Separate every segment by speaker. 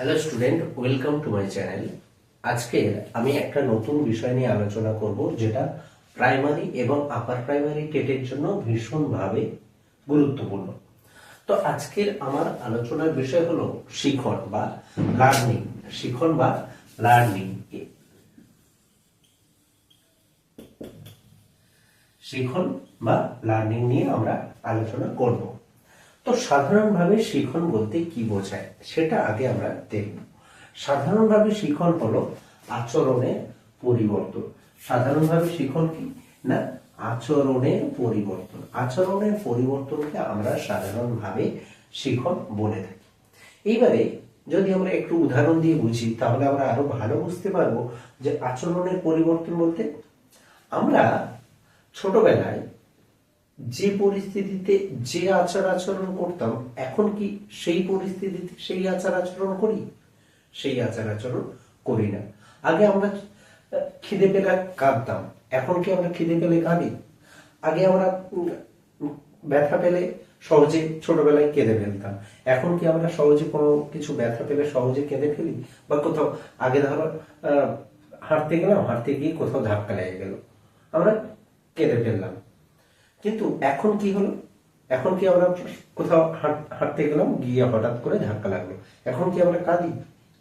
Speaker 1: Hello student, welcome to my channel. আজকে আমি একটা নতুন বিষয় নিয়ে আলোচনা করব, যেটা প্রাইমারি এবং আপার প্রাইমারি টেটের জন্য ভীষণভাবে গুরুত্বপূর্ণ। তো আজকের আমার আলোচনার বিষয় হলো শিখন বা লার্নিং। শিখন বা লার্নিং শিখন বা লার্নিং নিয়ে আমরা আলোচনা করব। তো সাধারণভাবে শিখন বলতে কি বোঝায় সেটা আগে আমরা দেখব। সাধারণভাবে শিখন হলো আচরণের পরিবর্তন। সাধারণভাবে শিখন কি না, আচরণের পরিবর্তন। আচরণের পরিবর্তনকে আমরা সাধারণভাবে শিখন বলে থাকি। এইবারে যদি আমরা একটু উদাহরণ দিয়ে বুঝি, তাহলে আমরা আরো ভালো বুঝতে পারবো যে আচরণের পরিবর্তন বলতে আমরা ছোটবেলায় যে পরিস্থিতিতে যে আচার আচরণ করতাম, এখন কি সেই পরিস্থিতিতে সেই আচার আচরণ করি? সেই আচার আচরণ করি না। আগে আমরা খিদে পেলে কাঁদতাম, এখন কি আমরা খিদে পেলে কাঁদি? আগে আমরা ব্যথা পেলে সহজে ছোটবেলায় কেঁদে ফেলতাম, এখন কি আমরা সহজে কোনো কিছু ব্যথা পেলে সহজে কেঁদে ফেলি? বা কোথাও আগে ধরো হাঁটতে গেলাম, হাঁটতে গিয়ে কোথাও ধাক্কা লেগে গেল, আমরা কেঁদে ফেললাম। কিন্তু এখন কি হলো, এখন কি আমরা কোথাও হাঁটতে গেলাম, গিয়ে হঠাৎ করে ধাক্কা লাগলো, এখন কি আমরা কাঁদি?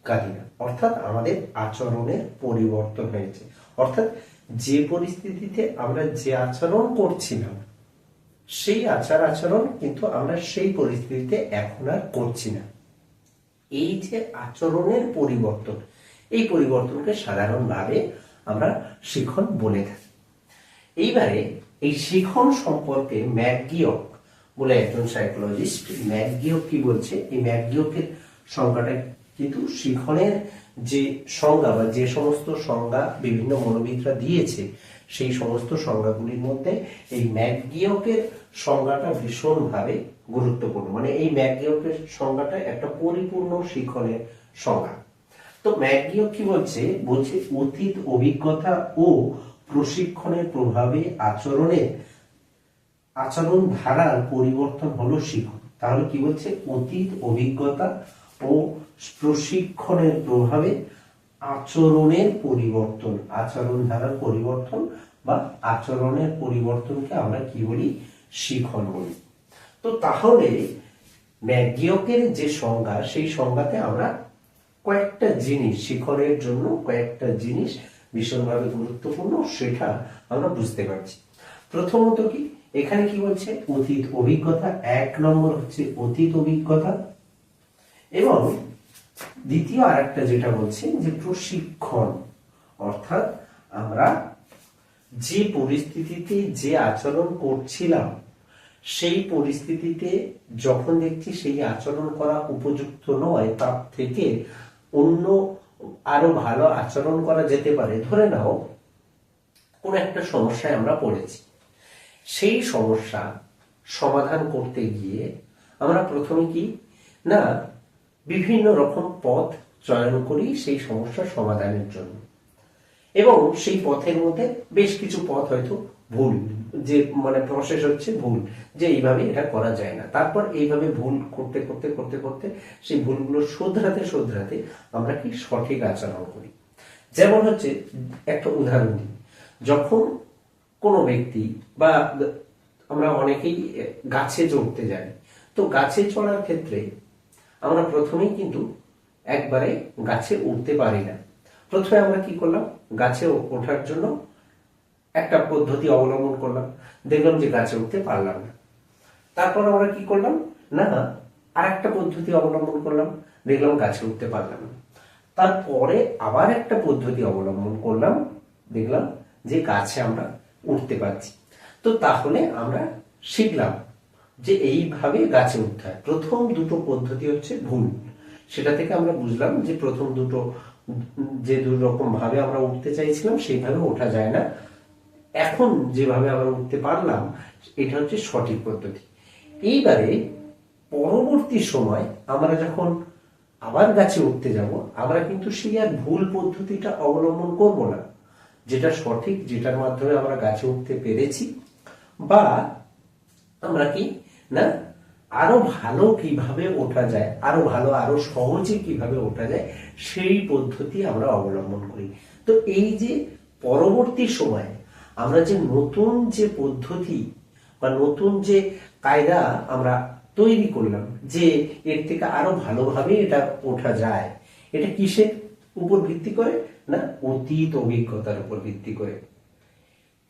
Speaker 1: কাঁদি না। অর্থাৎ আমাদের আচরণের পরিবর্তন হয়েছে। অর্থাৎ যে পরিস্থিতিতে আমরা যে আচরণ করছিলাম, সেই আচার আচরণ কিন্তু আমরা সেই পরিস্থিতিতে এখন আর করছি না। এই যে আচরণের পরিবর্তন, এই পরিবর্তনকে সাধারণভাবে আমরা শিখন বলে থাকি। এইবারে এই শিখন সম্পর্কে ম্যাকগিওক বলে একজন সাইকোলজিস্ট, ম্যাকগিওক কি বলছে, এই ম্যাকগিওকের সংজ্ঞাটা কিন্তু শিখনের যে সংজ্ঞা বা যে সমস্ত সংজ্ঞা বিভিন্ন মনোবিদরা দিয়েছে, সেই সমস্ত সংজ্ঞাগুলির মধ্যে এই ম্যাকগিওকের সংজ্ঞাটা ভীষণভাবে গুরুত্বপূর্ণ। মানে এই ম্যাকগিওকের সংজ্ঞাটা একটা পরিপূর্ণ শিখনের সংজ্ঞা। তো ম্যাকগিওক কি বলছে, বলছে অতীত অভিজ্ঞতা ও প্রশিক্ষণের প্রভাবে আচরণ ধারার পরিবর্তন হলো শিখন। তাহলে কি বলছে, অতীত অভিজ্ঞতা ও প্রশিক্ষণের প্রভাবে আচরণের পরিবর্তন, আচরণ ধারার পরিবর্তন বা আচরণের পরিবর্তনকে আমরা কি বলি, শিখন বলি। তো তাহলে ম্যাকগিওকের যে সংজ্ঞা, সেই সংজ্ঞাতে আমরা কয়েকটা জিনিস, শিখনের জন্য কয়েকটা জিনিস ভীষণভাবে গুরুত্বপূর্ণ, সেটা আমরা বুঝতে পারছি। প্রথমত কি, এখানে কি বলছে, অতীত অভিজ্ঞতা। এক নম্বর হচ্ছে অতীত অভিজ্ঞতা, এবং দ্বিতীয় আরেকটা যেটা বলছে যে প্রশিক্ষণ। অর্থাৎ আমরা যে পরিস্থিতিতে যে আচরণ করছিলাম, সেই পরিস্থিতিতে যখন দেখছি সেই আচরণ করা উপযুক্ত নয়, তার থেকে অন্য আরো ভালো আচরণ করা যেতে পারে। ধরে নাও কোন একটা সমস্যায় আমরা পড়েছি, সেই সমস্যা সমাধান করতে গিয়ে আমরা প্রথমে কি না, বিভিন্ন রকম পথ চয়ন করি সেই সমস্যার সমাধানের জন্য, এবং সেই পথের মধ্যে বেশ কিছু পথ হয়তো ভুল, যে মানে প্রসেস হচ্ছে ভুল, যে এইভাবে এটা করা যায় না। তারপর এইভাবে ভুল করতে করতে করতে করতে সেই ভুলগুলো শোধরাতে শোধরাতে আমরা কি সঠিক আচরণ করি। যেমন হচ্ছে একটা উদাহরণ দিই, যখন কোনো ব্যক্তি বা আমরা অনেকেই গাছে চড়তে যাই, তো গাছে চড়ার ক্ষেত্রে আমরা প্রথমেই কিন্তু একবারে গাছে উঠতে পারি না। প্রথমে আমরা কি করলাম, গাছে ওঠার জন্য একটা পদ্ধতি অবলম্বন করলাম, দেখলাম যে গাছে উঠতে পারলাম না। তারপর আমরা কি করলাম না, আর একটা পদ্ধতি অবলম্বন করলাম, দেখলাম গাছে উঠতে পারলাম না। তারপরে আবার একটা পদ্ধতি অবলম্বন করলাম, দেখলাম যে গাছে আমরা উঠতে পারছি। তো তাহলে আমরা শিখলাম যে এইভাবে গাছে উঠতে হয়। প্রথম দুটো পদ্ধতি হচ্ছে ভুল, সেটা থেকে আমরা বুঝলাম যে প্রথম দুটো যে দুই রকম ভাবে আমরা উঠতে চাইছিলাম, সেইভাবে ওঠা যায় না। এখন যেভাবে আমরা উঠতে পারলাম, এটা হচ্ছে সঠিক পদ্ধতি। এইবারে পরবর্তী সময় আমরা যখন আবার গাছে উঠতে যাব, আমরা কিন্তু সেই আর ভুল পদ্ধতিটা অবলম্বন করব না, যেটা সঠিক, যেটার মাধ্যমে আমরা গাছে উঠতে পেরেছি। বা আমরা কি না, আরো ভালো কিভাবে ওঠা যায়, আরো ভালো আরো সহজে কিভাবে ওঠা যায় সেই পদ্ধতি আমরা অবলম্বন করি। তো এই যে পরবর্তী সময়ে আমরা যে নতুন যে পদ্ধতি বা নতুন যে কায়দা আমরা তৈরি করলাম, যে এর থেকে আরো ভালোভাবে এটা ওঠা যায়, এটা কিসের উপর ভিত্তি করে? না, অতীত অভিজ্ঞতার উপর ভিত্তি করে।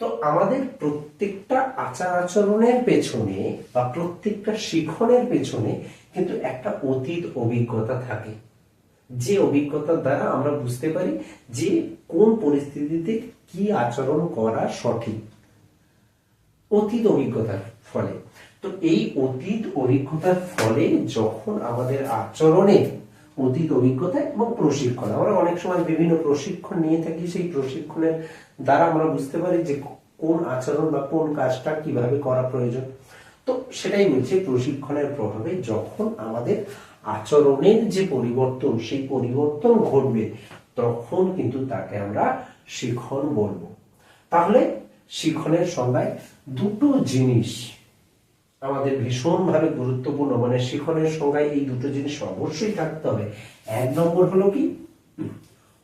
Speaker 1: তো আমাদের প্রত্যেকটা আচার আচরণের পেছনে বা প্রত্যেকটা শিখনের পেছনে কিন্তু একটা অতীত অভিজ্ঞতা থাকে, যে অভিজ্ঞতার দ্বারা আমরা বুঝতে পারি যে কোন পরিস্থিতিতে কি আচরণ করা সঠিক, অতীত অভিজ্ঞতার ফলে। তো এই অতীত অভিজ্ঞতার ফলে যখন আমাদের আচরণে অতীত অভিজ্ঞতা এবং প্রশিক্ষণ, আমরা অনেক সময় বিভিন্ন প্রশিক্ষণ নিয়ে থাকি, সেই প্রশিক্ষণের দ্বারা আমরা বুঝতে পারি যে কোন আচরণ বা কোন কাজটা কিভাবে করা প্রয়োজন। তো সেটাই বলছে, প্রশিক্ষণের প্রভাবে যখন আমাদের আচরণের যে পরিবর্তন, সেই পরিবর্তন ঘটবে, তখন কিন্তু তাকে আমরা শিখন বলবো। তাহলে শিখনের সংজ্ঞায় দুটো জিনিস আমাদের ভীষণভাবে গুরুত্বপূর্ণ, মানে শিখনের সংজ্ঞায় এই দুটো জিনিস অবশ্যই থাকতে হবে। এক নম্বর হলো কি?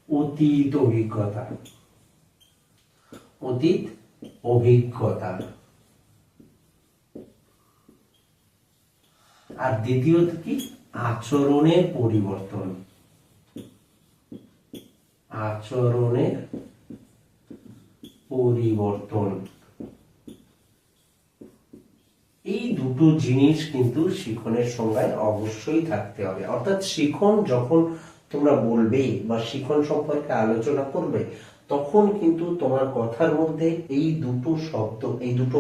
Speaker 1: অতীত অভিজ্ঞতা, অতীত অভিজ্ঞতা। আর দ্বিতীয়ত কি? আচরণের পরিবর্তন, আচরণের পরিবর্তন। এই দুটো জিনিস কিন্তু শিখনের সংজ্ঞায় অবশ্যই থাকতে হবে। অর্থাৎ শিখন যখন তোমরা বলবে বা শিখন সম্পর্কে আলোচনা করবে, তখন কিন্তু তোমার কথার মধ্যে এই দুটো শব্দ, এই দুটো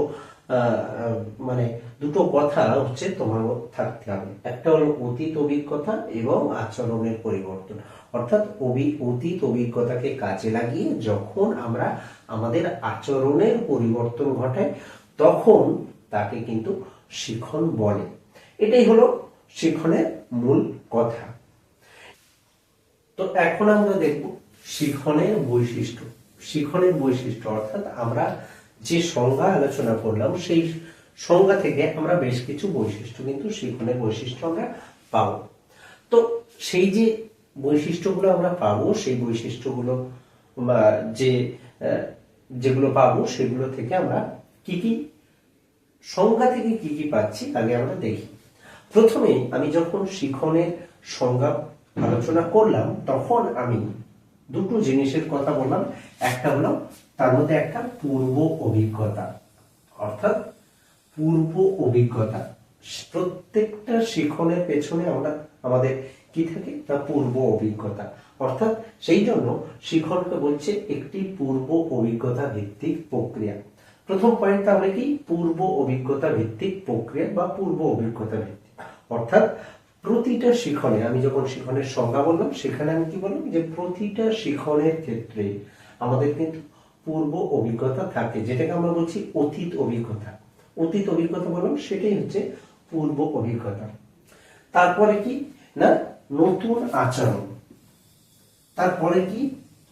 Speaker 1: মানে দুটো কথা হচ্ছে তোমার মধ্যে থাকতে হবে। একটা হলো অতীত অভিজ্ঞতা এবং আচরণের পরিবর্তন। অর্থাৎ অতীত অভিজ্ঞতাকে কাজে লাগিয়ে যখন আমরা আমাদের আচরণের পরিবর্তন ঘটাই, তখন তাকে কিন্তু শিখন বলে। এটাই হলো শিখনের মূল কথা। তো এখন আমরা দেখব শিখনের বৈশিষ্ট্য। শিখনের বৈশিষ্ট্য অর্থাৎ আমরা যে সংজ্ঞা আলোচনা করলাম, সেই সংজ্ঞা থেকে আমরা বেশ কিছু বৈশিষ্ট্য, কিন্তু শিখনের বৈশিষ্ট্য আমরা পাবো। তো সেই যে বৈশিষ্ট্যগুলো আমরা পাবো, সেই বৈশিষ্ট্যগুলো বা যেগুলো পাবো, সেগুলো থেকে আমরা কি কি সংজ্ঞা থেকে কি কি পাচ্ছি আগে আমরা দেখি। প্রথমে আমি যখন শিখনের সংজ্ঞা আলোচনা করলাম, তখন আমি দুটো জিনিসের কথা বললাম। একটা হলো তার মধ্যে একটা পূর্ব অভিজ্ঞতা, অর্থাৎ পূর্ব অভিজ্ঞতা। প্রত্যেকটা শিখনের পেছনে আমাদের কি থাকে? তা পূর্ব অভিজ্ঞতা। অর্থাৎ সেই জন্য শিখনকে বলছে একটি পূর্ব অভিজ্ঞতা ভিত্তিক প্রক্রিয়া। প্রথম পয়েন্ট তাহলে কি? পূর্ব অভিজ্ঞতা ভিত্তিক প্রক্রিয়া বা পূর্ব অভিজ্ঞতা ভিত্তিক। অর্থাৎ প্রতিটা শিখনে, আমি যখন শিখনের সংজ্ঞা বললাম, সেখানে আমি কি বললাম যে প্রতিটা শিখনের ক্ষেত্রে আমাদের কিন্তু পূর্ব অভিজ্ঞতা থাকে, যেটাকে আমরা বলছি অতীত অভিজ্ঞতা। অতীত অভিজ্ঞতা বললাম, সেটাই হচ্ছে পূর্ব অভিজ্ঞতা। তারপরে কি না? নতুন আচরণ। তারপরে কি?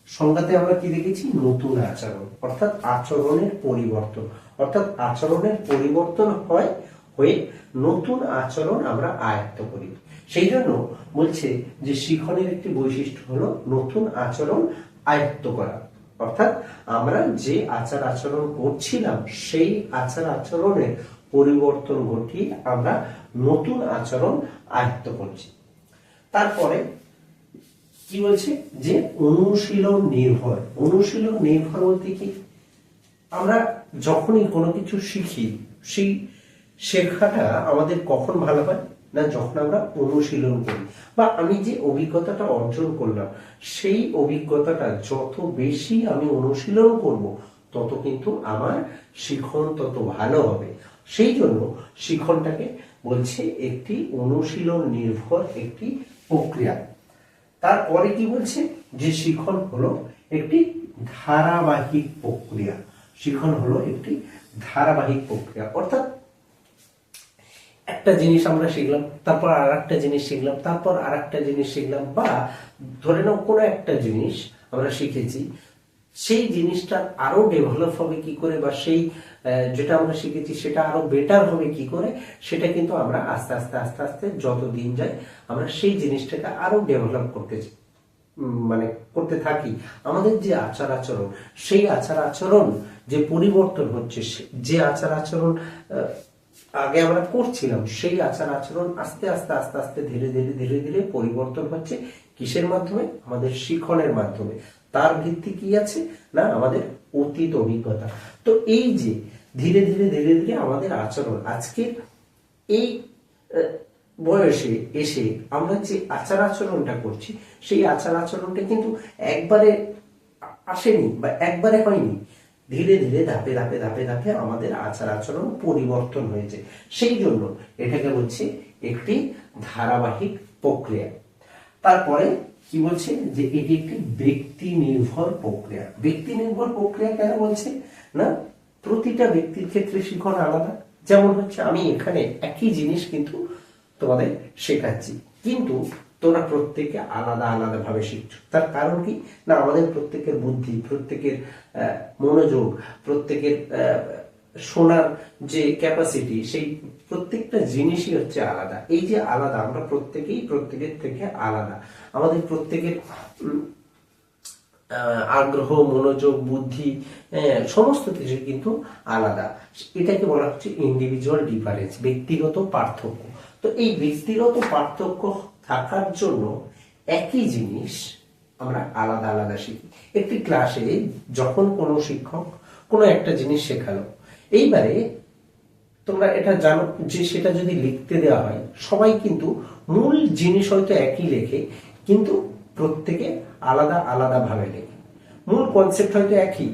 Speaker 1: সংজ্ঞাতে আমরা কি দেখেছি? নতুন আচরণ, অর্থাৎ আচরণের পরিবর্তন। অর্থাৎ আচরণের পরিবর্তন হয়ে নতুন আচরণ আমরা আয়ত্ত করি। সেই জন্য বলছে যে শিখনের একটি বৈশিষ্ট্য হলো নতুন আচরণ আয়ত্ত করা। অর্থাৎ আমরা যে আচার আচরণ করছিলাম, সেই আচার আচরণের পরিবর্তন ঘটিয়ে আমরা নতুন আচরণ আয়ত্ত করছি। তারপরে কি বলছে? যে অনুশীলন নির্ভর। অনুশীলন নির্ভর বলতে কি? আমরা যখনই কোনো কিছু শিখি, সেই শেখাটা আমাদের কখন ভালো হয় না? যখন আমরা অনুশীলন করি, বা আমি যে অভিজ্ঞতাটা অর্জন করলাম, সেই অভিজ্ঞতাটা যত বেশি আমি অনুশীলন করব, তত কিন্তু আমার শিখন তত ভালো হবে। সেই জন্য শিখনটাকে বলছে একটি অনুশীলন নির্ভর একটি প্রক্রিয়া। তারপরে কি বলছে? যে শিখন হলো একটি ধারাবাহিক প্রক্রিয়া। শিখন হলো একটি ধারাবাহিক প্রক্রিয়া। অর্থাৎ একটা জিনিস আমরা শিখলাম, তারপর আর একটা জিনিস শিখলাম, তারপর আর একটা জিনিস শিখলাম, বা ধরে নাও কোনো একটা জিনিস আমরা শিখেছি, সেই জিনিসটা আরো ডেভেলপ হবে কি করে, বা সেই যেটা আমরা শিখেছি সেটা আরো বেটার হবে কি করে, সেটা কিন্তু আমরা আস্তে আস্তে আস্তে আস্তে যত দিন যায় আমরা সেই জিনিসটাকে আরো ডেভেলপ মানে করতে থাকি। আমাদের যে আচার আচরণ, সেই আচার আচরণ যে পরিবর্তন হচ্ছে, যে আচার আচরণ আগে আমরা করছিলাম, সেই আচার আচরণ আস্তে আস্তে আস্তে আস্তে ধীরে ধীরে ধীরে ধীরে পরিবর্তন হচ্ছে কিসের মাধ্যমে? আমাদের শিখনের মাধ্যমে। তার ভিত্তি কি আছে না? আমাদের অতীত অভিজ্ঞতা। তো এই যে ধীরে ধীরে ধীরে ধীরে আমাদের আচরণ, আজকে এই বয়সে এসে আমরা যে আচার আচরণটা করছি, সেই আচার আচরণটা কিন্তু একবারে আসেনি বা একবারে হয়নি। ধীরে ধীরে ধাপে ধাপে ধাপে ধাপে আমাদের আচার আচরণ পরিবর্তন হয়েছে। সেই জন্য এটাকে বলছে একটি ধারাবাহিক প্রক্রিয়া। তারপরে কি বলছে? যে এটি একটি ব্যক্তি নির্ভর প্রক্রিয়া। ব্যক্তি নির্ভর প্রক্রিয়া কেন বলছে না? প্রতিটা ব্যক্তির ক্ষেত্রে শিখন আলাদা। যেমন হচ্ছে আমি এখানে একই জিনিস কিন্তু তোমাদের শেখাচ্ছি, কিন্তু তোমরা প্রত্যেকে আলাদা আলাদা ভাবে শিখছো। তার কারণ কি না? আমাদের প্রত্যেকের বুদ্ধি, প্রত্যেকের মনোযোগ, প্রত্যেকের শোনার যে ক্যাপাসিটি, সেই প্রত্যেকটা জিনিসই হচ্ছে আলাদা। এই যে আলাদা, আমরা প্রত্যেকেই প্রত্যেকের থেকে আলাদা। আমাদের প্রত্যেকের আগ্রহ, মনোযোগ, বুদ্ধি, সমস্ত কিছু কিন্তু আলাদা। এটাকে বলা হচ্ছে ইন্ডিভিজুয়াল ডিফারেন্স, ব্যক্তিগত পার্থক্য। তো এই ব্যক্তিগত পার্থক্য থাকার জন্য একই জিনিস আমরা আলাদা আলাদা শিখি। একটি ক্লাসে যখন কোনো শিক্ষক কোনো একটা জিনিস শেখালো, এইবারে তোমরা এটা জানো যে সেটা যদি লিখতে দেওয়া হয়, সবাই কিন্তু মূল জিনিস হয়তো একই লেখে, কিন্তু প্রত্যেকে আলাদা আলাদা ভাবে লেখে। মূল কনসেপ্ট হয়তো একই,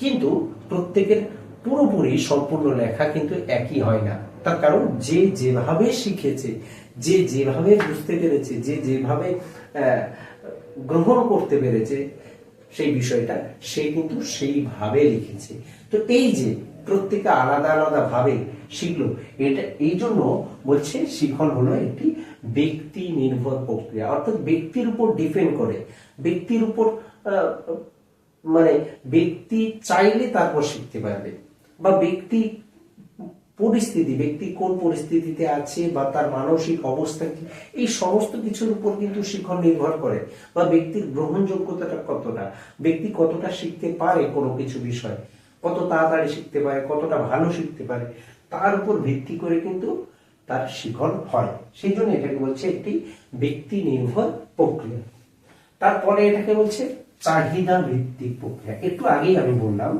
Speaker 1: কিন্তু প্রত্যেকের পুরোপুরি সম্পূর্ণ লেখা কিন্তু একই হয় না। তার কারণ যে যেভাবে শিখেছে, যে যেভাবে বুঝতে পেরেছে, যে যেভাবে গ্রহণ করতে পেরেছে সেই বিষয়টা, সে কিন্তু সেইভাবে লিখেছে। তো এই যে প্রত্যেকে আলাদা আলাদা ভাবে শিখলো, এটা এই জন্য বলছে শিখন হলো একটি ব্যক্তি নির্ভর প্রক্রিয়া। অর্থাৎ ব্যক্তির উপর ডিপেন্ড করে, ব্যক্তির উপর মানে ব্যক্তি চাইলে তারপর শিখতে পারবে, বা ব্যক্তি পরিস্থিতি, ব্যক্তি কোন পরিস্থিতিতে আছে বা তার মানসিক অবস্থা কি, এই সমস্ত কিছুর উপর কিন্তু শিখন নির্ভর করে। বা ব্যক্তির গ্রহণযোগ্যতাটা কতটা, ব্যক্তি কতটা শিখতে পারে কোনো কিছু বিষয়, কত তাড়াতাড়ি শিখতে পারে, কতটা ভালো শিখতে পারে, তার উপর ভিত্তি করে কিন্তু তার শিখন হয়। সেই জন্য এটাকে বলছে একটি ব্যক্তি নির্ভর প্রক্রিয়া। তারপরে এটাকে বলছে চাহিদা ভিত্তিক প্রক্রিয়া। একটু আগেই আমি বললাম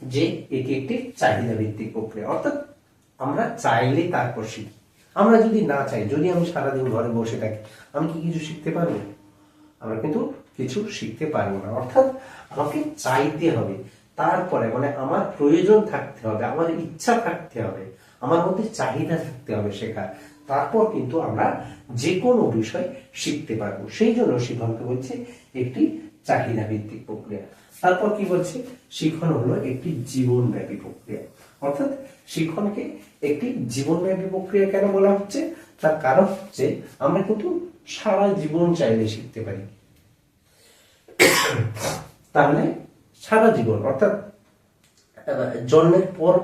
Speaker 1: যে এটি একটি চাহিদা ভিত্তিক প্রক্রিয়া। অর্থাৎ আমরা চাইলে তারপর শিখি। আমরা যদি না চাই, যদি আমি সারাদিন ঘরে বসে থাকি, আমি কি কিছু শিখতে পারবো? আমরা কিন্তু কিছু শিখতে পারবো না। অর্থাৎ আমাকে চাইতে হবে, তারপরে মানে আমার প্রয়োজন থাকতে হবে, আমার ইচ্ছা থাকতে হবে, আমার মধ্যে চাহিদা থাকতে হবে শেখার, তারপর কিন্তু আমরা যে কোনো বিষয় শিখতে পারবো। সেই জন্য শিখনকে বলছে একটি চাহিদা ভিত্তিক প্রক্রিয়া। তারপর কি বলছে? শিখন হলো একটি জীবনব্যাপী প্রক্রিয়া। অর্থাৎ শিখনকে একটি জীবনব্যাপী প্রক্রিয়া কেন বলা হচ্ছে? তার কারণ হচ্ছে আমরা কিন্তু সারা জীবন চাইলে শিখতে পারি। তাহলে সারা জীবন, অর্থাৎ জন্মের পর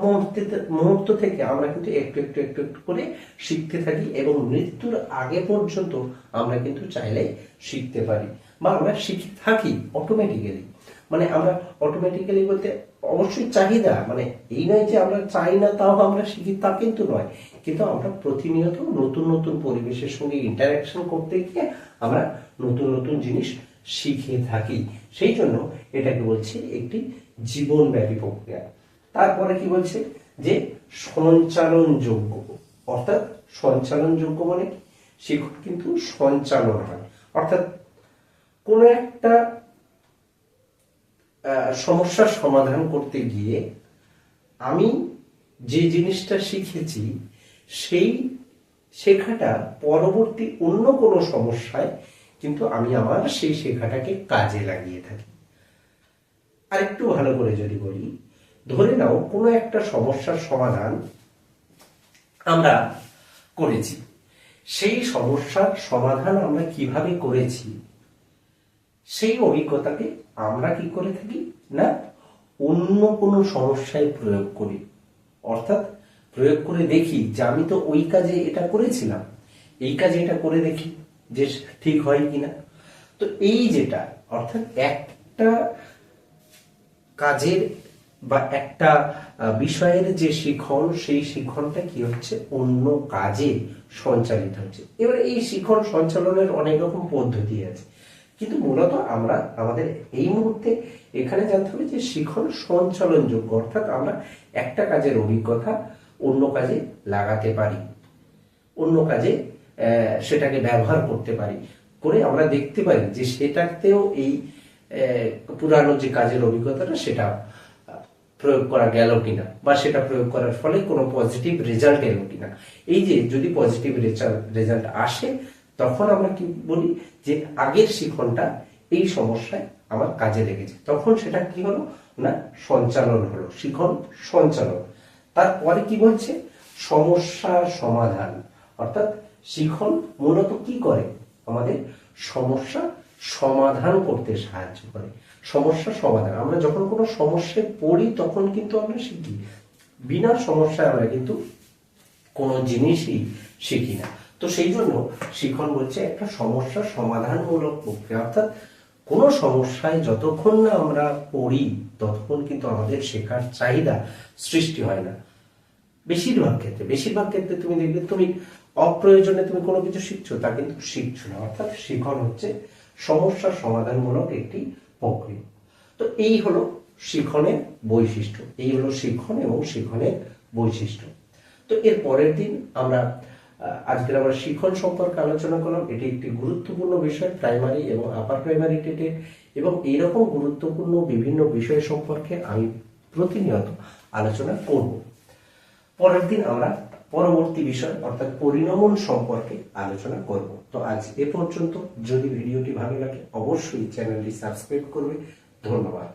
Speaker 1: মুহূর্ত থেকে আমরা কিন্তু একটু একটু একটু একটু করে শিখতে থাকি, এবং মৃত্যুর আগে পর্যন্ত আমরা কিন্তু চাইলে শিখতে পারি, বা আমরা শিখে থাকি অটোমেটিক্যালি। মানে আমরা অটোমেটিক্যালি বলতে অবশ্যই চাহিদা, মানে এই নয় যে আমরা চাই না তাও আমরা শিখি, তা কিন্তু নয়। কিন্তু আমরা প্রতিনিয়ত নতুন নতুন পরিবেশের সঙ্গে ইন্টারাকশন করতে গিয়ে আমরা নতুন নতুন জিনিস শিখে থাকি। সেই জন্য এটাকে বলছে একটি জীবনব্যাপী প্রক্রিয়া। তারপরে কি বলছে? যে সঞ্চালনযোগ্য। অর্থাৎ সঞ্চালনযোগ্য মানে শিক্ষক কিন্তু সঞ্চালন হয়। অর্থাৎ কোন একটা সমস্যার সমাধান করতে গিয়ে আমি যে জিনিসটা শিখেছি, সেই শেখাটা পরবর্তী অন্য কোনো সমস্যায় কিন্তু আমি আমার সেই শেখাটাকে কাজে লাগিয়ে থাকি। আর একটু ভালো করে যদি বলি, ধরে নাও কোনো একটা সমস্যার সমাধান আমরা করেছি, সেই সমস্যার সমাধান আমরা কিভাবে করেছি সেই অভিজ্ঞতাকে আমরা কি করে থাকি না অন্য কোনো সমস্যায় প্রয়োগ করি, অর্থাৎ প্রয়োগ করে দেখি যে আমি তো ওই কাজে এটা করেছিলাম, এই কাজে এটা করে দেখি যে ঠিক হয় কিনা। তো এই যেটা অর্থাৎ একটা কাজের বা একটা বিষয়ের যে শিখন, সেই শিখনটা কি হচ্ছে অন্য কাজে সঞ্চালিত হচ্ছে। এবার এই শিখন সঞ্চালনের অনেক রকম পদ্ধতি আছে, কিন্তু মূলত আমরা আমাদের এই মুহূর্তে এখানে জানতে হবে যে শিখন সঞ্চালনযোগ্য, অর্থাৎ আমরা একটা কাজের অভিজ্ঞতা অন্য কাজে লাগাতে পারি, অন্য কাজে সেটাকে ব্যবহার করতে পারি, করে আমরা দেখতে পারি যে সেটাতেও এই পুরানো যে কাজের অভিজ্ঞতাটা সেটা প্রয়োগ করা গেল কিনা, বা সেটা প্রয়োগ করার ফলে কোনো পজিটিভ রেজাল্ট এলো কিনা। এই যে যদি পজিটিভ রেজাল্ট আসে, তখন আমরা কি বলি যে আগের শিখনটা এই সমস্যায় আমার কাজে লেগেছে, তখন সেটা কি হলো না সঞ্চালন হলো, শিখন সঞ্চালন। তারপরে কি বলছে সমস্যা সমাধান, অর্থাৎ শিখন মূলত কি করে আমাদের সমস্যা সমাধান করতে সাহায্য করে। সমস্যা সমাধান, আমরা যখন কোনো সমস্যায় পড়ি তখন কিন্তু আমরা শিখি, বিনা সমস্যায় আমরা কিন্তু কোনো জিনিসই শিখি না। তো সেই জন্য শিখন বলছে একটা সমস্যা সমাধানমূলক প্রক্রিয়া, অর্থাৎ কোনো সমস্যায় যতক্ষণ না আমরা পড়ি ততক্ষণ কিন্তু আমাদের শেখার চাহিদা সৃষ্টি হয় না। বেশিরভাগ ক্ষেত্রে তুমি দেখবে তুমি অপ্রয়োজনে তুমি কোনো কিছু শিখছো, তা কিন্তু শিখছো না। অর্থাৎ শিখন হচ্ছে সমস্যা সমাধানমূলক একটি প্রক্রিয়া। তো এই হলো শিখনের বৈশিষ্ট্য, এই হলো শিখন এবং শিখনের বৈশিষ্ট্য। তো এর পরের দিন আমরা আজকের আমরা শিখন সম্পর্কে আলোচনা করলাম। এটি একটি গুরুত্বপূর্ণ বিষয় প্রাইমারি এবং আপার প্রাইমারি টেটে, এবং এইরকম গুরুত্বপূর্ণ বিভিন্ন বিষয় সম্পর্কে আমি প্রতিনিয়ত আলোচনা করব। পরের দিন আমরা পরবর্তী বিষয় অর্থাৎ পরিণমন সম্পর্কে আলোচনা করব। তো আজ এ পর্যন্ত। যদি ভিডিওটি ভালো লাগে অবশ্যই চ্যানেলটি সাবস্ক্রাইব করবে। ধন্যবাদ।